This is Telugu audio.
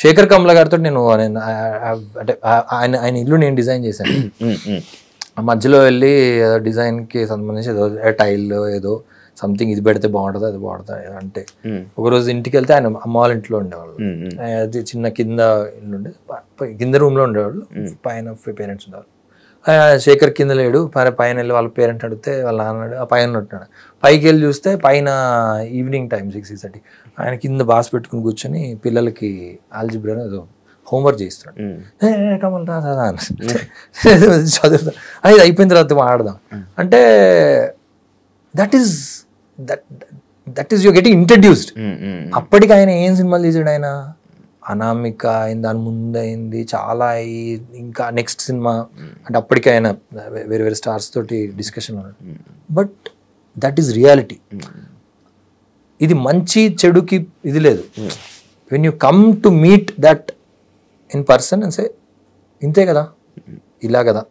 శేఖర్ కమ్ల గారితో నేను అంటే ఆయన ఇల్లు నేను డిజైన్ చేశాను. మధ్యలో వెళ్ళి డిజైన్కి సంబంధించి ఏదో టైల్ ఏదో సంథింగ్ ఇది పెడితే బాగుంటుంది అది బాగుంటుంది అంటే ఒకరోజు ఇంటికి వెళ్తే ఆయన అమ్మ వాళ్ళ ఇంట్లో ఉండేవాళ్ళు. అది చిన్న కింద ఇల్లు ఉండే కింద రూమ్లో ఉండేవాళ్ళు, పైన పేరెంట్స్ ఉండేవాళ్ళు. శేఖర్ కింద లేడు, పైన వెళ్ళి వాళ్ళ పేరెంట్ అడిగితే వాళ్ళ నాన్న ఆ పైన ఉంటున్నాడు. పైకి వెళ్ళి చూస్తే పైన ఈవినింగ్ టైం 6-6:30 ఆయన కింద బాస్ పెట్టుకుని కూర్చొని పిల్లలకి ఆల్జిబ్రా ఏదో హోంవర్క్ చేయిస్తున్నాడు. కమల్ రా చదువుతా అది అయిపోయిన తర్వాత ఆడదాం అంటే that is you're getting introduced. అప్పటికి ఆయన ఏం సినిమాలు తీసాడు, ఆయన అనామిక అయింది, దాని ముందు అయింది చాలా ఇంకా నెక్స్ట్ సినిమా అంటే అప్పటికి ఆయన వేరే వేరే స్టార్స్ తోటి డిస్కషన్ ఉన్నాడు. But that is reality. ఇది మంచి చెడుకి ఇది లేదు. When you come to meet that in person and say ఇంతే కదా ఇలా కదా